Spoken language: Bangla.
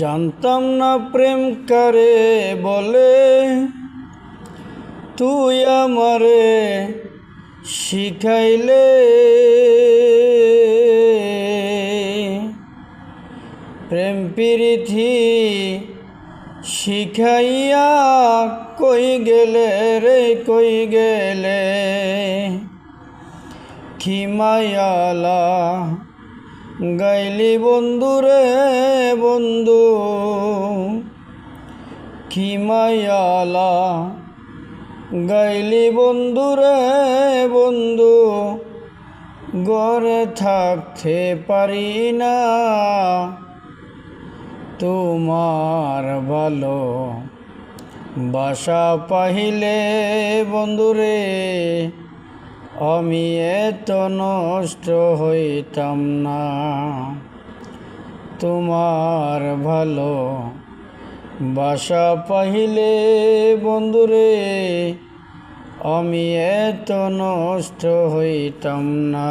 জানতাম না প্রেম কারে বলে, তুই আমারে শিখাইলে। প্রেম প্রীতি শিখাইয়া কই গেলে রে কই গেলে। কি মায়ালা গাইলি বন্ধু রে বন্ধু, কি মায়ালা গাইলি বন্ধু রে বন্ধু। ঘরে থাকতে পারি না, তোমার ভালো বাসা পাইলে বন্ধুরে আমি এত নষ্ট হইতাম না। তোমার ভালো বাসা পাইলে বন্ধুরে আমি এত নষ্ট হইতাম না।